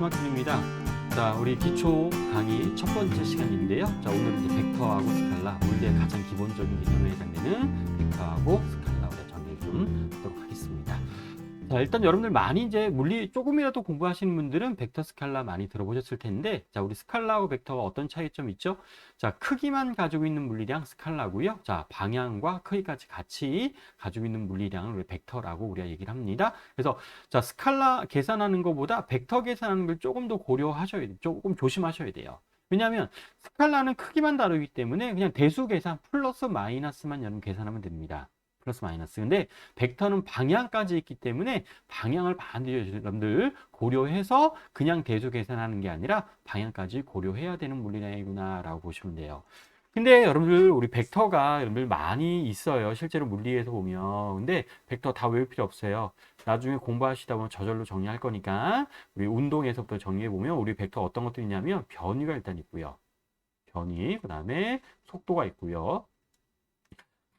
중학생입니다. 자, 우리 기초 강의 첫 번째 시간인데요. 자, 오늘은 이제 벡터하고 스칼라, 물리의 가장 기본적인 개념에 해당되는 벡터하고 스칼라 우리가 정리를 좀 하도록 하겠습니다. 자, 일단 여러분들 많이 이제 물리 조금이라도 공부하시는 분들은 벡터 스칼라 많이 들어보셨을 텐데, 자, 우리 스칼라하고 벡터가 어떤 차이점이 있죠? 자, 크기만 가지고 있는 물리량 스칼라고요. 자, 방향과 크기까지 같이 가지고 있는 물리량을 우리 벡터라고 우리가 얘기를 합니다. 그래서 자, 스칼라 계산하는 것보다 벡터 계산하는 걸 조금 더 고려하셔야 돼요. 조금 조심하셔야 돼요. 왜냐하면 스칼라는 크기만 다루기 때문에 그냥 대수 계산 플러스 마이너스만 여러분 계산하면 됩니다. 플러스 마이너스. 근데 벡터는 방향까지 있기 때문에 방향을 반드시 여러분들 고려해서 그냥 대수 계산하는 게 아니라 방향까지 고려해야 되는 물리량이구나 라고 보시면 돼요. 근데 여러분들 우리 벡터가 여러분들 많이 있어요. 실제로 물리에서 보면. 근데 벡터 다 외울 필요 없어요. 나중에 공부하시다 보면 저절로 정리할 거니까 우리 운동에서부터 정리해 보면 우리 벡터 어떤 것도 있냐면 변위가 일단 있고요. 변위, 그 다음에 속도가 있고요.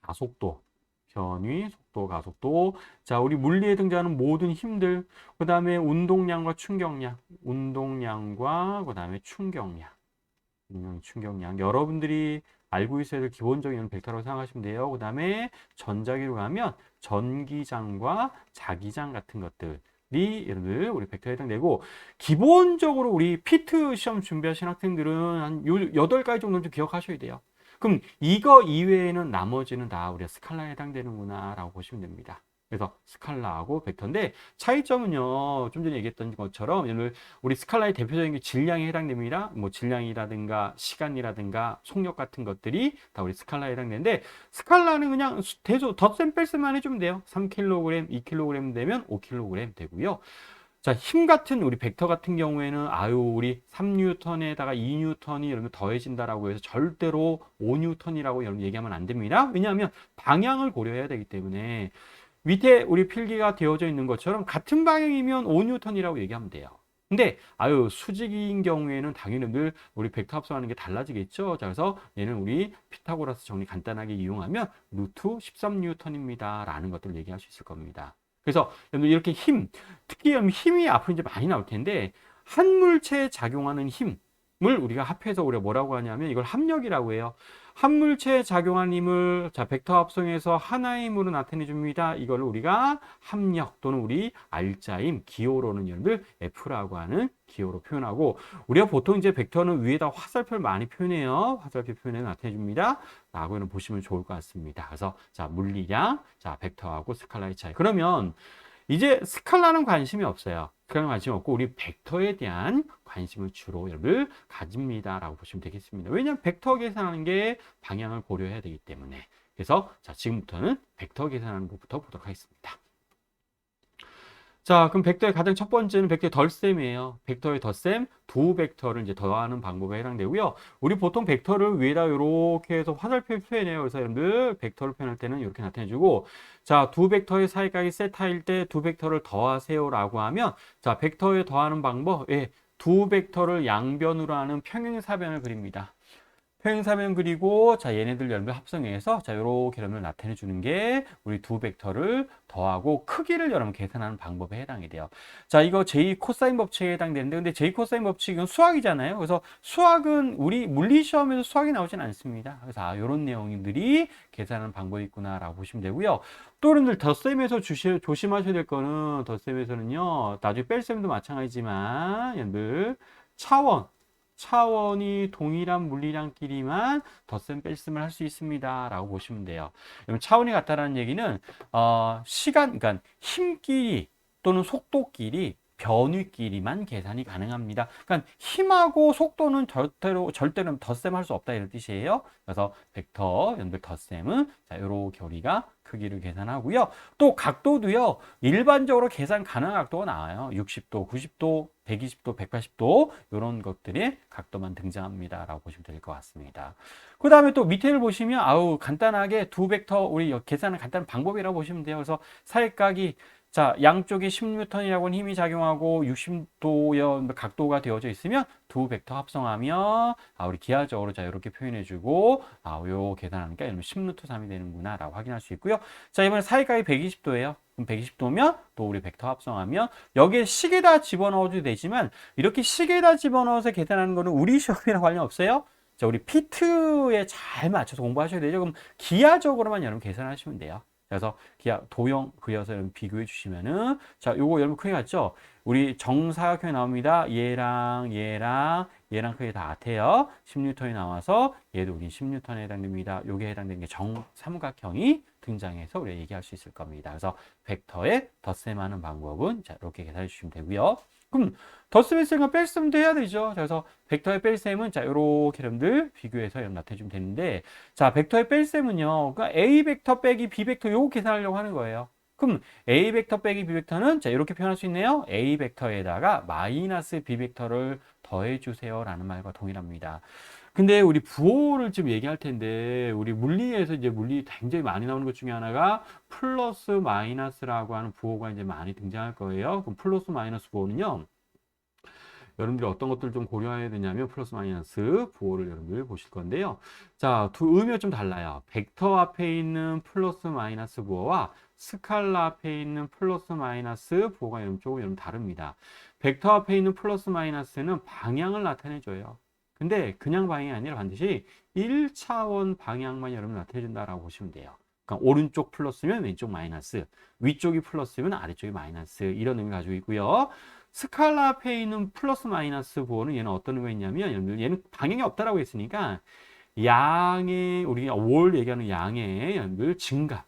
가속도. 변위, 속도, 가속도. 자, 우리 물리에 등장하는 모든 힘들, 그 다음에 운동량과 충격량, 운동량과 그 다음에 충격량. 여러분들이 알고 있어야 될 기본적인 벡터라고 생각하시면 돼요. 그 다음에 전자기로 가면 전기장과 자기장 같은 것들이 여러분들 우리 벡터에 해당되고, 기본적으로 우리 피트 시험 준비하시는 학생들은 한 8가지 정도는 좀 기억하셔야 돼요. 그럼 이거 이외에는 나머지는 다 우리가 스칼라에 해당되는구나 라고 보시면 됩니다. 그래서 스칼라하고 벡터인데 차이점은요, 좀 전에 얘기했던 것처럼 우리 스칼라의 대표적인 게 질량에 해당됩니다. 뭐 질량이라든가 시간이라든가 속력 같은 것들이 다 우리 스칼라에 해당되는데, 스칼라는 그냥 대소 덧셈 뺄셈만 해주면 돼요. 3kg, 2kg 되면 5kg 되고요. 자, 힘 같은 우리 벡터 같은 경우에는 우리 3N에다가 2N이 여러분 더해진다라고 해서 절대로 5N이라고 여러분 얘기하면 안 됩니다. 왜냐하면 방향을 고려해야 되기 때문에 밑에 우리 필기가 되어져 있는 것처럼 같은 방향이면 5N이라고 얘기하면 돼요. 근데 수직인 경우에는 당연히 늘 우리 벡터 합성하는 게 달라지겠죠. 자, 그래서 얘는 우리 피타고라스 정리 간단하게 이용하면 루트 13N입니다 라는 것들을 얘기할 수 있을 겁니다. 그래서 이렇게 특히 힘이 앞으로 이제 많이 나올 텐데, 한 물체에 작용하는 힘을 우리가 합해서 우리가 뭐라고 하냐면 이걸 합력이라고 해요. 한 물체에 작용하는 힘을 자, 벡터 합성해서 하나의 힘으로 나타내 줍니다. 이걸 우리가 합력 또는 우리 알자임, 기호로는 여러분들 F라고 하는 기호로 표현하고, 우리가 보통 이제 벡터는 위에다 화살표를 많이 표현해요. 화살표 표현해서 나타내 줍니다. 라고 보시면 좋을 것 같습니다. 그래서 자, 물리량, 자, 벡터하고 스칼라의 차이. 그러면 이제 스칼라는 관심이 없어요. 스칼라는 관심이 없고 우리 벡터에 대한 관심을 주로 여러분들 가집니다 라고 보시면 되겠습니다. 왜냐하면 벡터 계산하는 게 방향을 고려해야 되기 때문에. 그래서 자, 지금부터는 벡터 계산하는 것부터 보도록 하겠습니다. 자, 그럼 벡터의 가장 첫 번째는 벡터의 덧셈이에요. 벡터의 덧셈, 두 벡터를 이제 더하는 방법에 해당되고요. 우리 보통 벡터를 위에다 이렇게 해서 화살표 표현해요. 그래서 여러분들 벡터를 표현할 때는 이렇게 나타내주고, 자, 두 벡터의 사이각이 세타일 때 두 벡터를 더하세요라고 하면, 자, 벡터에 더하는 방법, 두 벡터를 양변으로 하는 평행사변을 그립니다. 평행사변 그리고 자, 얘네들 여러분들 합성해서 자, 요렇게 여러분들 나타내 주는 게 우리 두 벡터를 더하고 크기를 여러분 계산하는 방법에 해당이 돼요. 자, 이거 제2 코사인 법칙에 해당되는데, 근데 제2 코사인 법칙은 수학이잖아요. 그래서 수학은 우리 물리 시험에서 수학이 나오진 않습니다. 그래서 요런 내용들이 계산하는 방법이 있구나라고 보시면 되고요. 또 여러분들 덧셈에서 조심하셔야 될 거는, 덧셈에서는요, 나중에 뺄셈도 마찬가지지만 여러분들 차원이 동일한 물리량끼리만 덧셈 뺄셈을 할 수 있습니다 라고 보시면 돼요. 그러면 차원이 같다는 얘기는 그러니까 힘끼리 또는 속도끼리, 변위끼리만 계산이 가능합니다. 그러니까 힘하고 속도는 절대로 덧셈할 수 없다 이런 뜻이에요. 그래서 벡터 여러분들 덧셈은 자, 요렇게 우리가 크기를 계산하고요. 또 각도도요, 일반적으로 계산 가능한 각도가 나와요. 60도, 90도, 120도, 180도 이런 것들의 각도만 등장합니다 라고 보시면 될 것 같습니다. 그 다음에 또 밑에를 보시면 간단하게 두 벡터 우리 계산을 간단한 방법이라고 보시면 돼요. 그래서 사이각이 자, 양쪽에 10N이라고 하는 힘이 작용하고 60도의 각도가 되어져 있으면 두 벡터 합성하면 우리 기하적으로 자 이렇게 표현해주고 요 계산하니까 10N3이 되는구나 라고 확인할 수 있고요. 자, 이번에 사이각이 120도예요. 그럼 120도면 또 우리 벡터 합성하면 여기에 식에다 집어넣어도 되지만 이렇게 식에다 집어넣어서 계산하는 거는 우리 시험이랑 관련 없어요. 자, 우리 피트에 잘 맞춰서 공부하셔야 되죠. 그럼 기하적으로만 여러분 계산하시면 돼요. 그래서 기하 도형 그려서 여러분 비교해 주시면은 자, 요거 여러분 크게 같죠? 우리 정사각형이 나옵니다. 얘랑 크게 다 같아요. 10N이 나와서 얘도 우리 10N에 해당됩니다. 요게 해당되는 게 정삼각형이 등장해서 우리가 얘기할 수 있을 겁니다. 그래서 벡터의 덧셈하는 방법은 자, 이렇게 계산해 주시면 되고요. 그럼 덧셈 셈과 뺄셈도 해야 되죠. 그래서 벡터의 뺄셈은 자, 요렇게 여러분들 비교해서 여러분 나타내 주면 되는데 자, 벡터의 뺄셈은요. 그러니까 A 벡터 빼기 B 벡터 요거 계산하려고 하는 거예요. 그럼 A 벡터 빼기 B 벡터는 자, 이렇게 표현할 수 있네요. A 벡터에다가 마이너스 B 벡터를 더해 주세요라는 말과 동일합니다. 근데 우리 부호를 좀 얘기할 텐데 우리 물리에서 이제 물리 굉장히 많이 나오는 것 중에 하나가 플러스 마이너스라고 하는 부호가 이제 많이 등장할 거예요. 그럼 플러스 마이너스 부호는요. 여러분들이 어떤 것들을 좀 고려해야 되냐면 플러스 마이너스 부호를 여러분들 보실 건데요. 자, 두 의미가 좀 달라요. 벡터 앞에 있는 플러스 마이너스 부호와 스칼라 앞에 있는 플러스 마이너스 부호가 조금 다릅니다. 벡터 앞에 있는 플러스 마이너스는 방향을 나타내줘요. 근데 그냥 방향이 아니라 반드시 1차원 방향만 여러분 나타내준다라고 보시면 돼요. 그러니까 오른쪽 플러스면 왼쪽 마이너스, 위쪽이 플러스면 아래쪽이 마이너스 이런 의미를 가지고 있고요. 스칼라 앞에 있는 플러스 마이너스 부호는 얘는 어떤 의미가 있냐면 얘는 방향이 없다라고 했으니까 양의 우리가 올 얘기하는 양의 여러분들 증감,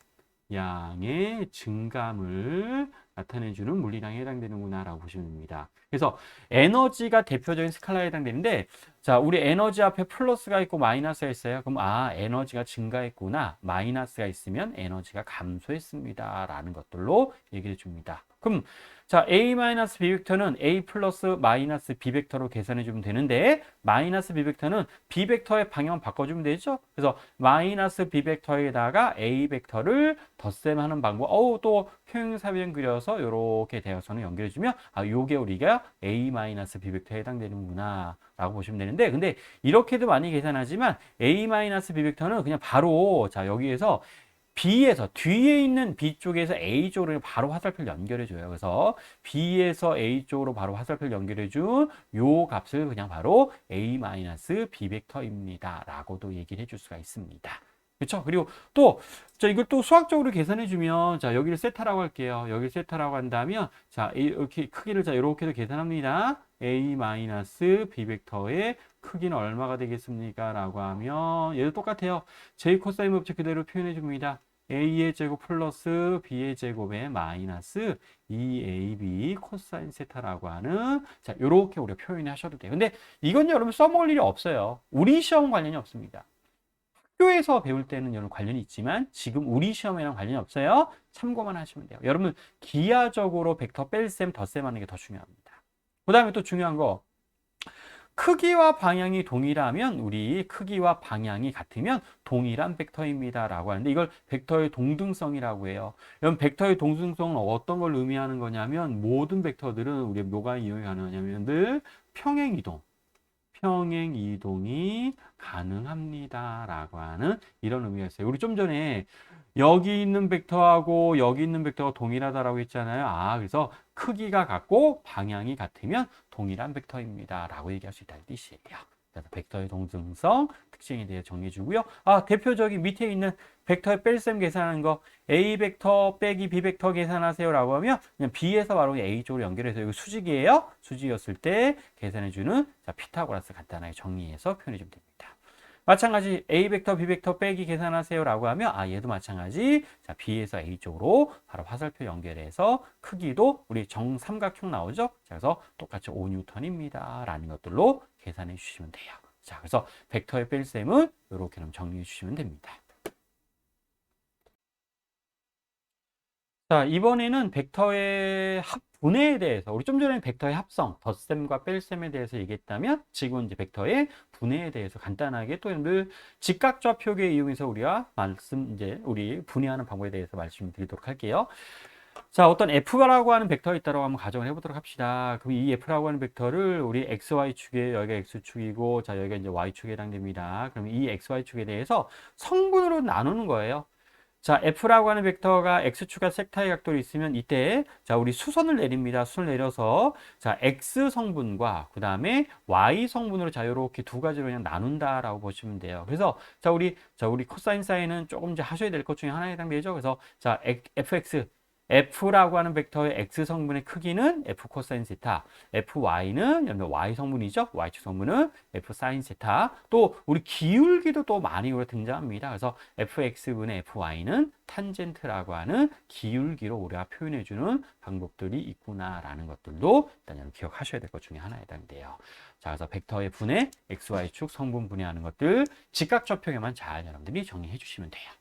양의 증감을 나타내주는 물리량에 해당되는구나 라고 보시면 됩니다. 그래서 에너지가 대표적인 스칼라에 해당되는데 자, 우리 에너지 앞에 플러스가 있고 마이너스가 있어요. 그럼 에너지가 증가했구나. 마이너스가 있으면 에너지가 감소했습니다. 라는 것들로 얘기해 줍니다. 그럼 자, A-B 벡터는 A 플러스 마이너스 B 벡터로 계산해 주면 되는데 마이너스 B 벡터는 B 벡터의 방향 바꿔주면 되죠. 그래서 마이너스 B 벡터에다가 A 벡터를 덧셈하는 방법. 또 평행사변 그려서 이렇게 되어서는 연결해 주면 요게 우리가 A-B 벡터에 해당되는구나 라고 보시면 되는데 근데 이렇게도 많이 계산하지만 A-B 벡터는 그냥 바로 자, 여기에서 B에서 뒤에 있는 B 쪽에서 A 쪽으로 바로 화살표를 연결해 줘요. 그래서 B에서 A 쪽으로 바로 화살표를 연결해 준 요 값을 그냥 바로 A-B 벡터입니다. 라고도 얘기를 해줄 수가 있습니다. 그렇죠? 그리고 또 이걸 또 수학적으로 계산해 주면 자, 여기를 세타라고 할게요. 여기를 세타라고 한다면 자, 이렇게 크기를 자, 이렇게도 계산합니다. A-B 벡터의 크기는 얼마가 되겠습니까? 라고 하면 얘도 똑같아요. J 코사인 법칙 그대로 표현해 줍니다. A의 제곱 플러스 B의 제곱에 마이너스 2AB 코사인 세타라고 하는 자, 요렇게 우리가 표현하셔도 돼요. 근데 이건 여러분 써먹을 일이 없어요. 우리 시험 관련이 없습니다. 학교에서 배울 때는 여러분 관련이 있지만 지금 우리 시험이랑 관련이 없어요. 참고만 하시면 돼요. 여러분 기하적으로 벡터 뺄셈 덧셈 하는 게 더 중요합니다. 그 다음에 또 중요한 거 크기와 방향이 동일하면 우리 크기와 방향이 같으면 동일한 벡터입니다 라고 하는데 이걸 벡터의 동등성이라고 해요. 여러분 벡터의 동등성은 어떤 걸 의미하는 거냐면 모든 벡터들은 우리 뭐가 이용이 가능하냐면 늘 평행 이동이 가능합니다 라고 하는 이런 의미가 있어요. 우리 좀 전에 여기 있는 벡터하고 여기 있는 벡터가 동일하다라고 했잖아요. 그래서 크기가 같고 방향이 같으면 동일한 벡터입니다 라고 얘기할 수 있다는 뜻이에요. 그래서 벡터의 동등성 특징에 대해 정리해 주고요. 대표적인 밑에 있는 벡터의 뺄셈 계산하는 거 A 벡터 빼기 B 벡터 계산하세요 라고 하면 그냥 B에서 바로 A 쪽으로 연결해서 이거 수직이에요. 수직이었을 때 계산해 주는 자, 피타고라스 간단하게 정리해서 표현해 주면 됩니다. 마찬가지 A 벡터, B 벡터 빼기 계산하세요 라고 하면 얘도 마찬가지 자, B에서 A 쪽으로 바로 화살표 연결해서 크기도 우리 정삼각형 나오죠. 자, 그래서 똑같이 5N입니다 라는 것들로 계산해 주시면 돼요. 자, 그래서 벡터의 뺄셈은 이렇게 정리해 주시면 됩니다. 자, 이번에는 벡터의 합분해에 대해서 우리 좀 전에 벡터의 합성, 덧셈과 뺄셈에 대해서 얘기했다면 지금은 이제 벡터의 분해에 대해서 간단하게 또 여러분들 직각좌표계 이용해서 우리가 우리 분해하는 방법에 대해서 말씀드리도록 할게요. 자, 어떤 f라고 하는 벡터가 있다고 한번 가정을 해보도록 합시다. 그럼 이 f라고 하는 벡터를 우리 xy축에 여기가 x축이고, 자, 여기가 이제 y축에 해당됩니다. 그럼 이 xy축에 대해서 성분으로 나누는 거예요. 자, f라고 하는 벡터가 x축과 섹타의 각도로 있으면 이때 자, 우리 수선을 내립니다. 수선을 내려서 자, x 성분과 그 다음에 y 성분으로 자, 이렇게 두 가지로 그냥 나눈다라고 보시면 돼요. 그래서 자, 우리 코사인 사인은 조금 이제 하셔야 될 것 중에 하나에 해당되죠. 그래서 자, fx F라고 하는 벡터의 X 성분의 크기는 F 코사인 세타, FY는 Y 성분이죠. Y축 성분은 F 사인 세타. 또 우리 기울기도 또 많이 등장합니다. 그래서 FX분의 FY는 탄젠트라고 하는 기울기로 우리가 표현해주는 방법들이 있구나라는 것들도 일단 여러분 기억하셔야 될 것 중에 하나에 해당돼요. 자, 그래서 벡터의 분해, XY축 성분 분해하는 것들 직각좌표에만 잘 여러분들이 정리해 주시면 돼요.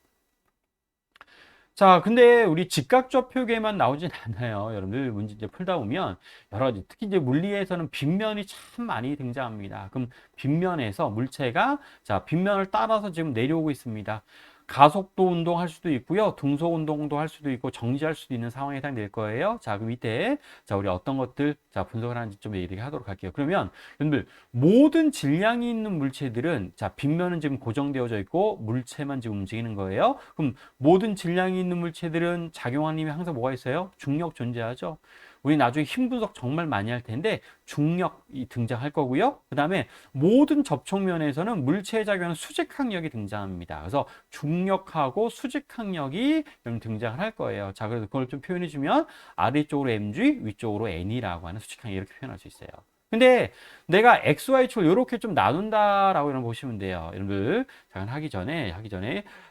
자, 근데 우리 직각좌표계만 나오진 않아요. 여러분들 문제 이제 풀다 보면 여러 가지, 특히 이제 물리에서는 빗면이 참 많이 등장합니다. 그럼 빗면에서 물체가 자, 빗면을 따라서 지금 내려오고 있습니다. 가속도 운동할 수도 있고요. 등속 운동도 할 수도 있고 정지할 수도 있는 상황에 해당될 거예요. 자, 그럼 이때 자, 우리 어떤 것들 자, 분석을 하는지 좀 얘기하도록 할게요. 그러면 여러분들 모든 질량이 있는 물체들은 자, 빗면은 지금 고정되어져 있고 물체만 지금 움직이는 거예요. 그럼 모든 질량이 있는 물체들은 작용하는 힘이 항상 뭐가 있어요? 중력 존재하죠. 우리 나중에 힘 분석 정말 많이 할 텐데 중력이 등장할 거고요. 그 다음에 모든 접촉면에서는 물체에 작용하는 수직항력이 등장합니다. 그래서 중력하고 수직항력이 등장을 할 거예요. 자, 그래서 그걸 좀 표현해 주면 아래쪽으로 mg, 위쪽으로 n이라고 하는 수직항력 이렇게 표현할 수 있어요. 근데 내가 XY축을 이렇게 좀 나눈다라고 여러분 보시면 돼요. 여러분들 잠깐 하기 전에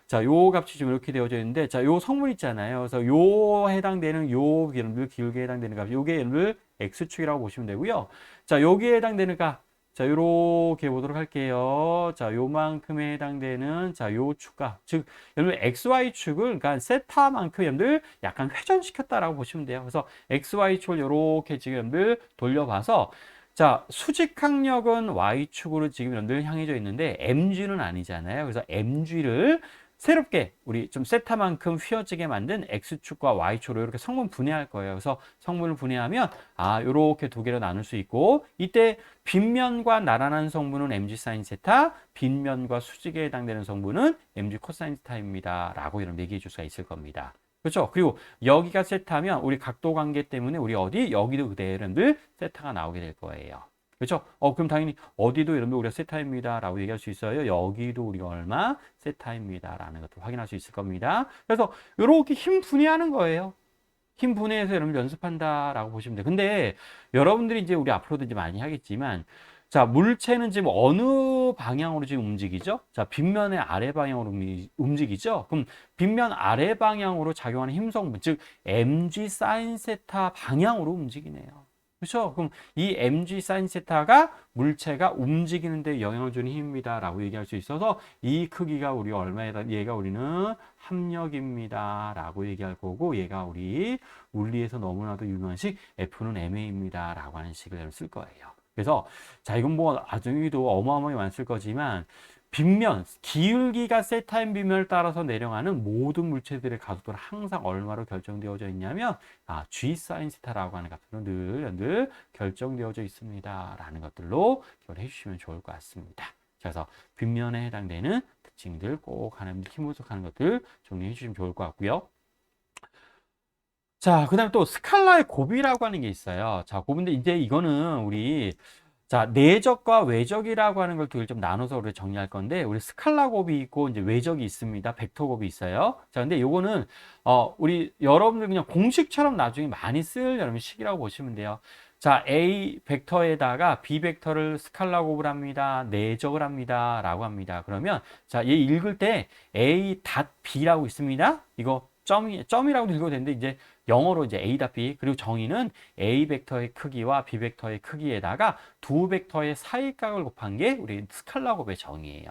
자, 요 값이 좀 이렇게 되어져 있는데 자, 요 성분 있잖아요. 그래서 요 해당되는 요 여러분들 기울기에 해당되는 값, 요게 여러분들 X축이라고 보시면 되고요. 자, 여기에 해당되는 값, 자, 요렇게 보도록 할게요. 자, 요만큼에 해당되는 자, 요 축값, 즉 여러분 XY축을 그러니까 세타만큼 여러분들 약간 회전시켰다라고 보시면 돼요. 그래서 XY축을 요렇게 지금 여러분들 돌려봐서 자, 수직항력은 Y축으로 지금 여러분들 향해져 있는데 mg는 아니잖아요. 그래서 mg를 새롭게 우리 좀 세타만큼 휘어지게 만든 X축과 Y축으로 이렇게 성분 분해할 거예요. 그래서 성분을 분해하면 이렇게 두 개로 나눌 수 있고 이때 빗면과 나란한 성분은 mg 사인 세타, 빗면과 수직에 해당되는 성분은 mg 코사인 세타입니다. 라고 이런 얘기해 줄 수가 있을 겁니다. 그렇죠? 그리고 여기가 세타면 우리 각도 관계 때문에 우리 어디? 여기도 그대로들 세타가 나오게 될 거예요. 그렇죠? 그럼 당연히 어디도 여러분들 우리가 세타입니다. 라고 얘기할 수 있어요. 여기도 우리가 얼마? 세타입니다. 라는 것도 확인할 수 있을 겁니다. 그래서 이렇게 힘 분해하는 거예요. 힘 분해해서 여러분 연습한다라고 보시면 돼요. 근데 여러분들이 이제 우리 앞으로도 이제 많이 하겠지만 자, 물체는 지금 어느 방향으로 지금 움직이죠? 자, 빗면의 아래 방향으로 움직이죠? 그럼 빗면 아래 방향으로 작용하는 힘 성분, 즉 mg 사인 세타 방향으로 움직이네요. 그렇죠? 그럼 이 mg 사인 세타가 물체가 움직이는데 영향을 주는 힘입니다라고 얘기할 수 있어서 이 크기가 우리 얼마에다 얘가 우리는 합력입니다라고 얘기할 거고 얘가 우리 물리에서 너무나도 유명한 식 F는 ma입니다라고 하는 식을 쓸 거예요. 그래서 자, 이건 뭐 나중에도 어마어마하게 많을 거지만 빗면, 기울기가 세타인 빗면을 따라서 내려가는 모든 물체들의 가속도는 항상 얼마로 결정되어져 있냐면 G 사인 세타라고 하는 값으로 늘 결정되어져 있습니다. 라는 것들로 기억을 해주시면 좋을 것 같습니다. 그래서 빗면에 해당되는 특징들 꼭 하나님 힘 분석하는 것들 정리해 주시면 좋을 것 같고요. 자, 그 다음에 또 스칼라의 곱이라고 하는 게 있어요. 자, 곱인데 이제 이거는 우리 자, 내적과 외적이라고 하는 걸 좀 나눠서 우리 정리할 건데, 우리 스칼라 곱이 있고, 이제 외적이 있습니다. 벡터 곱이 있어요. 자, 근데 요거는, 우리 여러분들 그냥 공식처럼 나중에 많이 쓸 여러분 식이라고 보시면 돼요. 자, A 벡터에다가 B 벡터를 스칼라 곱을 합니다. 내적을 합니다. 라고 합니다. 그러면, 자, 얘 읽을 때 A 닷 B라고 있습니다. 이거 점이라고도 읽어도 되는데, 이제 영어로 이제 A 닷 B, 그리고 정의는 A 벡터의 크기와 B 벡터의 크기에다가 두 벡터의 사이각을 곱한 게 우리 스칼라 곱의 정의예요.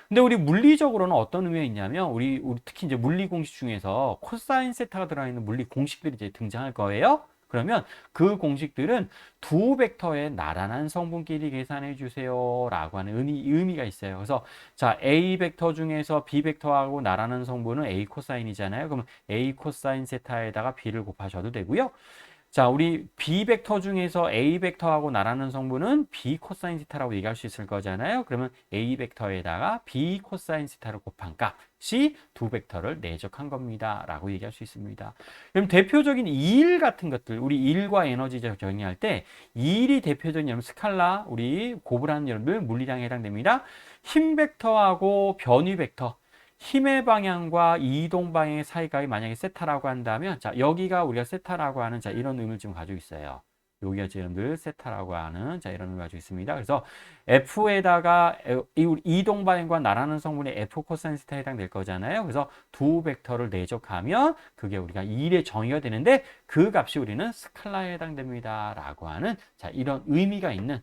근데 우리 물리적으로는 어떤 의미가 있냐면 우리 특히 이제 물리 공식 중에서 코사인 세타가 들어있는 물리 공식들이 이제 등장할 거예요. 그러면 그 공식들은 두 벡터의 나란한 성분끼리 계산해 주세요 라고 하는 의미가 있어요. 그래서 자, A 벡터 중에서 B 벡터하고 나란한 성분은 A 코사인이잖아요. 그럼 A 코사인 세타에다가 B를 곱하셔도 되고요. 자, 우리 B 벡터 중에서 A 벡터하고 나란한 성분은 B 코사인 시타라고 얘기할 수 있을 거잖아요. 그러면 A 벡터에다가 B 코사인 시타를 곱한 값이 두 벡터를 내적한 겁니다. 라고 얘기할 수 있습니다. 그럼 대표적인 일 같은 것들, 우리 일과 에너지 정의할 때 일이 대표적인 여러분 스칼라, 우리 고불하는 여러분들 물리량에 해당됩니다. 힘 벡터하고 변위 벡터. 힘의 방향과 이동 방향의 사이가 만약에 세타라고 한다면, 자, 여기가 우리가 세타라고 하는, 자, 이런 의미를 지금 가지고 있어요. 여기가 여러분들 세타라고 하는, 자, 이런 의미를 가지고 있습니다. 그래서 F에다가 이동 방향과 나라는 성분의 F 코사인 세타에 해당될 거잖아요. 그래서 두 벡터를 내적하면 그게 우리가 1의 정의가 되는데 그 값이 우리는 스칼라에 해당됩니다. 라고 하는, 자, 이런 의미가 있는,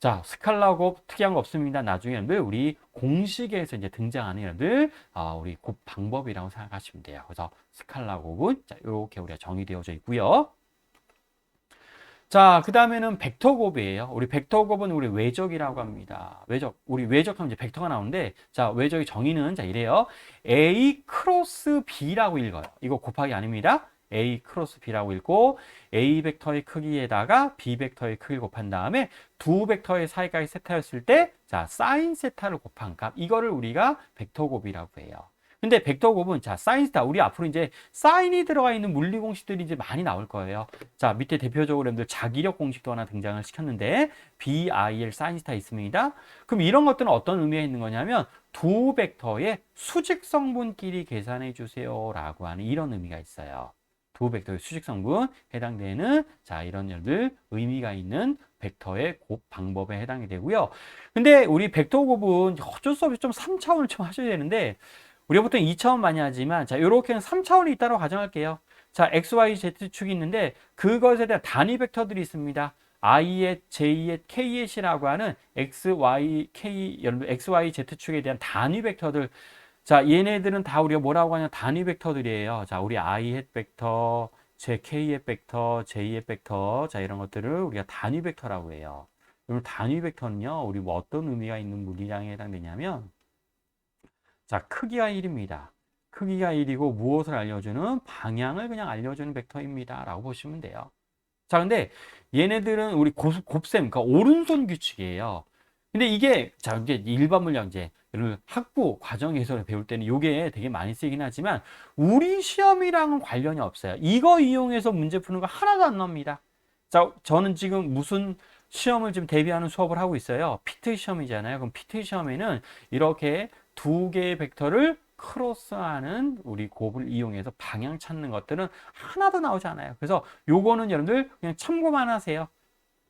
자, 스칼라 곱 특이한 거 없습니다. 나중에 여러분들 우리 공식에서 이제 등장하는 여러분들 우리 곱 방법이라고 생각하시면 돼요. 그래서 스칼라 곱은 자, 이렇게 우리가 정의되어져 있고요. 자, 그 다음에는 벡터 곱이에요. 우리 벡터 곱은 우리 외적이라고 합니다. 외적. 우리 외적하면 이제 벡터가 나오는데, 자, 외적의 정의는 자, 이래요. A 크로스 B라고 읽어요. 이거 곱하기 아닙니다. A 크로스 B라고 읽고 A 벡터의 크기에다가 B 벡터의 크기를 곱한 다음에 두 벡터의 사이가 세타였을 때 자, 사인 세타를 곱한 값. 이거를 우리가 벡터 곱이라고 해요. 근데 벡터 곱은 자, 사인 세타. 우리 앞으로 이제 사인이 들어가 있는 물리 공식들이 이제 많이 나올 거예요. 자, 밑에 대표적으로 여러분들 자기력 공식도 하나 등장을 시켰는데 BIL 사인 세타 있습니다. 그럼 이런 것들은 어떤 의미가 있는 거냐면 두 벡터의 수직 성분끼리 계산해 주세요라고 하는 이런 의미가 있어요. 두 벡터의 수직 성분 해당되는 자, 이런 여러분들 의미가 있는 벡터의 곱 방법에 해당이 되고요. 근데 우리 벡터 곱은 어쩔 수 없이 좀 3차원을 좀 하셔야 되는데 우리가 보통 2차원 많이 하지만 자, 요렇게는 3차원이 있다고 가정할게요. 자, XY, Z축이 있는데 그것에 대한 단위 벡터들이 있습니다. I, J, K, C라고 하는 XY, K, XY, Z축에 대한 단위 벡터들. 자, 얘네들은 다 우리가 뭐라고 하냐? 단위 벡터들이에요. 자, 우리 I 벡터, K 벡터, J 벡터. 자, 이런 것들을 우리가 단위 벡터라고 해요. 그럼 단위 벡터는요, 우리 뭐 어떤 의미가 있는 물리량에 해당되냐면, 자, 크기가 1입니다. 크기가 1이고 무엇을 알려주는? 방향을 그냥 알려주는 벡터입니다. 라고 보시면 돼요. 자, 근데 얘네들은 우리 곱셈, 그러니까 오른손 규칙이에요. 근데 이게, 자, 이게 일반 물량제, 여러분 학부 과정에서 배울 때는 이게 되게 많이 쓰이긴 하지만 우리 시험이랑은 관련이 없어요. 이거 이용해서 문제 푸는 거 하나도 안 나옵니다. 자, 저는 지금 무슨 시험을 지금 대비하는 수업을 하고 있어요. 피트 시험이잖아요. 그럼 피트 시험에는 이렇게 두 개의 벡터를 크로스하는 우리 곱을 이용해서 방향 찾는 것들은 하나도 나오지 않아요. 그래서 요거는 여러분들 그냥 참고만 하세요.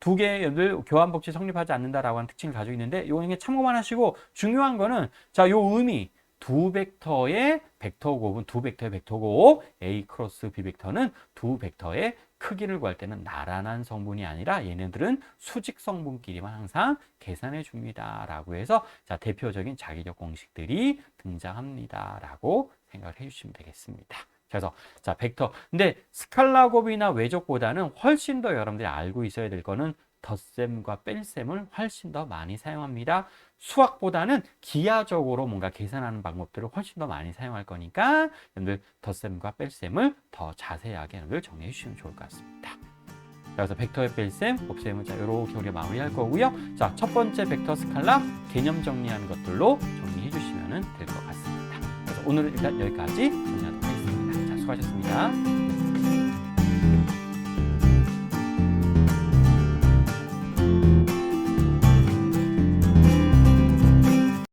두 개의 여러분들 교환법칙 성립하지 않는다라고 하는 특징을 가지고 있는데 이거는 그냥 참고만 하시고 중요한 거는 자, 요 의미 두 벡터의 벡터 곱은 두 벡터의 벡터 곱 A 크로스 B 벡터는 두 벡터의 크기를 구할 때는 나란한 성분이 아니라 얘네들은 수직 성분끼리만 항상 계산해 줍니다. 라고 해서 자, 대표적인 자기력 공식들이 등장합니다. 라고 생각을 해 주시면 되겠습니다. 그래서 자, 벡터. 근데 스칼라 곱이나 외적보다는 훨씬 더 여러분들이 알고 있어야 될 거는 덧셈과 뺄셈을 훨씬 더 많이 사용합니다. 수학보다는 기하적으로 뭔가 계산하는 방법들을 훨씬 더 많이 사용할 거니까 여러분들 덧셈과 뺄셈을 더 자세하게 여러분들 정리해 주시면 좋을 것 같습니다. 그래서 벡터의 뺄셈, 곱셈을 자, 이렇게 우리가 마무리할 거고요. 자, 첫 번째 벡터 스칼라 개념 정리하는 것들로 정리해 주시면 될 것 같습니다. 그래서 오늘은 일단 여기까지 정리하도록 하겠습니다. 자, 수고하셨습니다.